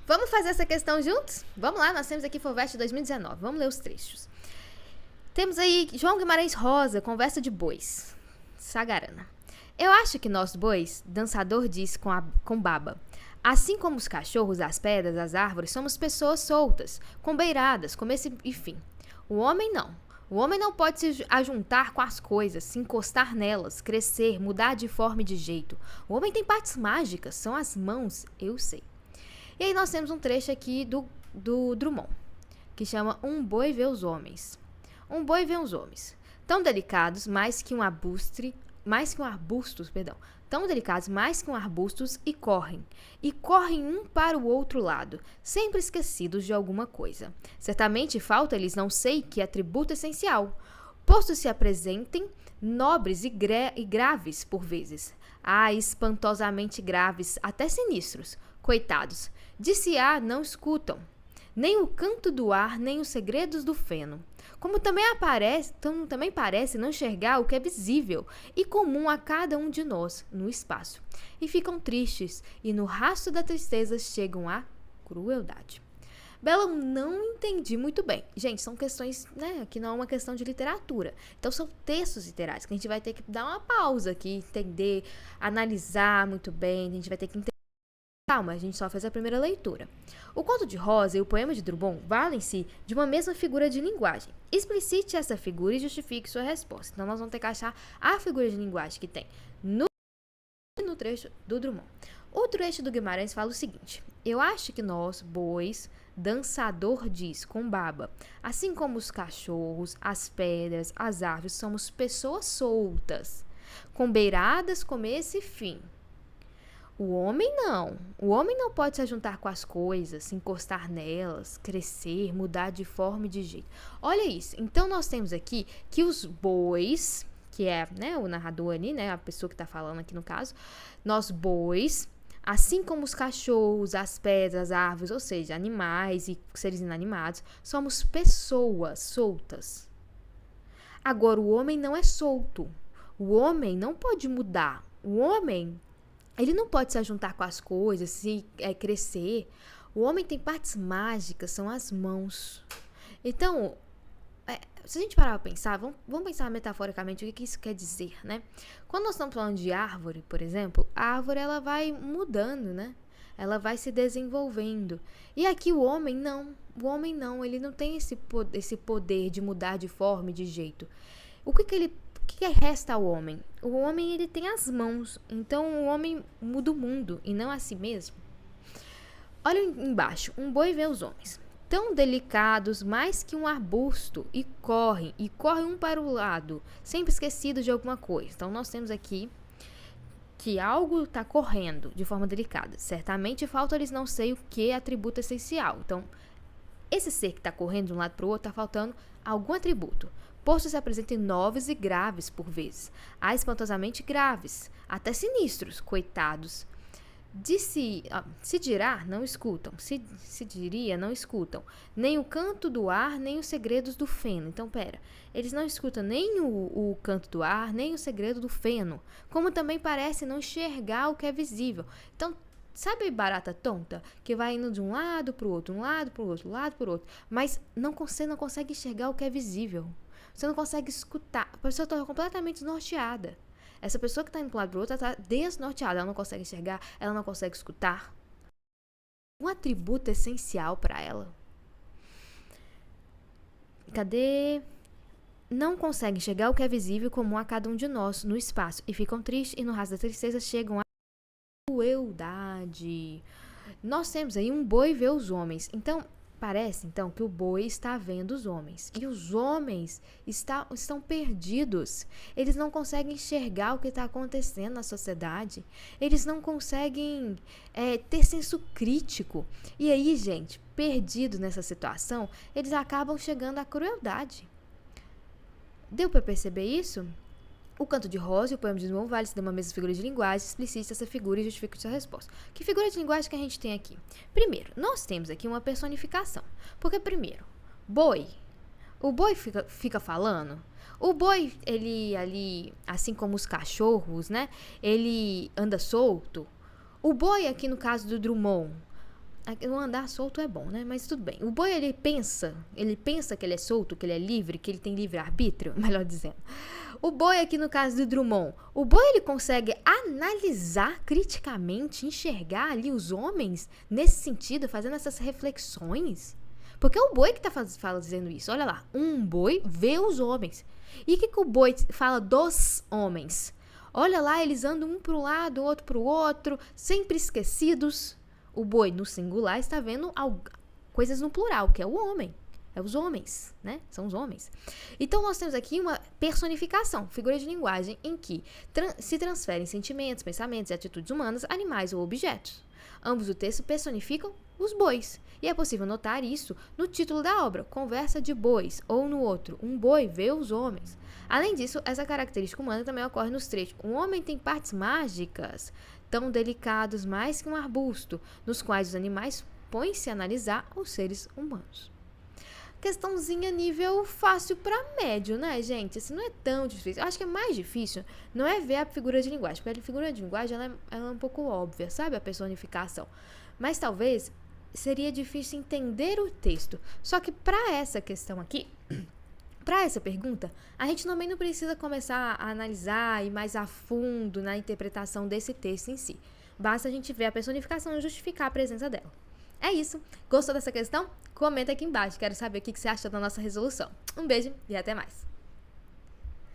Vamos fazer essa questão juntos? Vamos lá, nós temos aqui FUVEST 2019. Vamos ler os trechos. Temos aí João Guimarães Rosa, Conversa de Bois. Sagarana. Eu acho que nós bois, dançador diz com baba. Assim como os cachorros, as pedras, as árvores, somos pessoas soltas, com beiradas, começo e fim. O homem não. O homem não pode se ajuntar com as coisas, se encostar nelas, crescer, mudar de forma e de jeito. O homem tem partes mágicas, são as mãos, eu sei. E aí nós temos um trecho aqui do Drummond, que chama Um boi vê os homens. Um boi vê os homens, tão delicados, mais que um arbusto, tão delicados, mais que um arbustos, e correm um para o outro lado, sempre esquecidos de alguma coisa. Certamente falta-lhes não sei que atributo essencial, posto se apresentem nobres e graves por vezes, espantosamente graves, até sinistros, coitados, de se não escutam, nem o canto do ar, nem os segredos do feno. Como também parece não enxergar o que é visível e comum a cada um de nós no espaço. E ficam tristes, e no rastro da tristeza chegam à crueldade. Bela, eu não entendi muito bem. Gente, são questões, né, que não é uma questão de literatura. Então, são textos literários que a gente vai ter que dar uma pausa aqui, entender, analisar muito bem, a gente vai ter que entender. Calma, a gente só fez a primeira leitura. O conto de Rosa e o poema de Drummond valem-se de uma mesma figura de linguagem. Explicite essa figura e justifique sua resposta. Então, nós vamos ter que achar a figura de linguagem que tem no trecho do Drummond. O trecho do Guimarães fala o seguinte: eu acho que nós, bois, dançador diz com baba, assim como os cachorros, as pedras, as árvores, somos pessoas soltas, com beiradas, começo e fim. O homem não pode se juntar com as coisas, se encostar nelas, crescer, mudar de forma e de jeito. Olha isso, então nós temos aqui que os bois, que é, né, o narrador ali, né, a pessoa que está falando aqui no caso, nós bois, assim como os cachorros, as pedras, as árvores, ou seja, animais e seres inanimados, somos pessoas soltas. Agora, o homem não é solto, o homem não pode mudar, o homem... ele não pode se juntar com as coisas, se crescer. O homem tem partes mágicas, são as mãos. Então, se a gente parar para pensar, vamos pensar metaforicamente o que isso quer dizer, né? Quando nós estamos falando de árvore, por exemplo, a árvore ela vai mudando, né? Ela vai se desenvolvendo. E aqui o homem não, ele não tem esse poder de mudar de forma e de jeito. O que resta ao homem? O homem, ele tem as mãos. Então, o homem muda o mundo e não a si mesmo. Olha embaixo. Um boi vê os homens, tão delicados, mais que um arbusto, e correm um para o lado, sempre esquecidos de alguma coisa. Então, nós temos aqui que algo está correndo de forma delicada. Certamente falta-lhes não sei o que atributo essencial. Então, esse ser que está correndo de um lado para o outro está faltando algum atributo. Posto se apresentem novos e graves por vezes, espantosamente graves, até sinistros, coitados. Se dirá, não escutam, se diria, não escutam, nem o canto do ar, nem os segredos do feno. Então, eles não escutam nem o canto do ar, nem o segredo do feno, como também parece não enxergar o que é visível. Então, sabe barata tonta? Que vai indo de um lado para o outro, mas você não consegue enxergar o que é visível. Você não consegue escutar. A pessoa está completamente desnorteada. Essa pessoa que está indo para um lado para o outro está desnorteada. Ela não consegue enxergar, ela não consegue escutar. Um atributo essencial para ela. Cadê? Não consegue enxergar o que é visível comum a cada um de nós no espaço. E ficam tristes e no rastro da tristeza chegam à crueldade. Nós temos aí um boi vê os homens. Então, parece, então, que o boi está vendo os homens. E os homens estão perdidos. Eles não conseguem enxergar o que está acontecendo na sociedade. Eles não conseguem ter senso crítico. E aí, gente, perdidos nessa situação, eles acabam chegando à crueldade. Deu para perceber isso? O canto de Rosa e o poema de Drummond vale-se de uma mesma figura de linguagem, explicite essa figura e justifique sua resposta. Que figura de linguagem que a gente tem aqui? Primeiro, nós temos aqui uma personificação. Porque, primeiro, boi. O boi fica falando. O boi, ele ali, assim como os cachorros, né? Ele anda solto. O boi, aqui no caso do Drummond, O andar solto é bom, né? Mas tudo bem. O boi, ele pensa que ele é solto, que ele é livre, que ele tem livre-arbítrio, melhor dizendo. O boi aqui no caso do Drummond, o boi ele consegue analisar criticamente, enxergar ali os homens nesse sentido, fazendo essas reflexões? Porque é o boi que tá fazendo isso. Olha lá, um boi vê os homens. E o que o boi fala dos homens? Olha lá, eles andam um pro lado, o outro pro outro, sempre esquecidos. O boi no singular está vendo coisas no plural, que é o homem. É os homens, né? São os homens. Então, nós temos aqui uma personificação, figura de linguagem, em que se transferem sentimentos, pensamentos e atitudes humanas, animais ou objetos. Ambos o texto personificam os bois. E é possível notar isso no título da obra, Conversa de Bois, ou no outro, Um boi vê os homens. Além disso, essa característica humana também ocorre nos trechos. Um homem tem partes mágicas, tão delicados mais que um arbusto, nos quais os animais põem-se a analisar os seres humanos. Questãozinha nível fácil para médio, né, gente? Assim, não é tão difícil. Eu acho que é mais difícil não é ver a figura de linguagem, porque a figura de linguagem ela é um pouco óbvia, sabe? A personificação. Mas talvez seria difícil entender o texto. Só que para essa questão aqui, para essa pergunta, a gente também não precisa começar a analisar e ir mais a fundo na interpretação desse texto em si. Basta a gente ver a personificação e justificar a presença dela. É isso. Gostou dessa questão? Comenta aqui embaixo. Quero saber o que você achou da nossa resolução. Um beijo e até mais.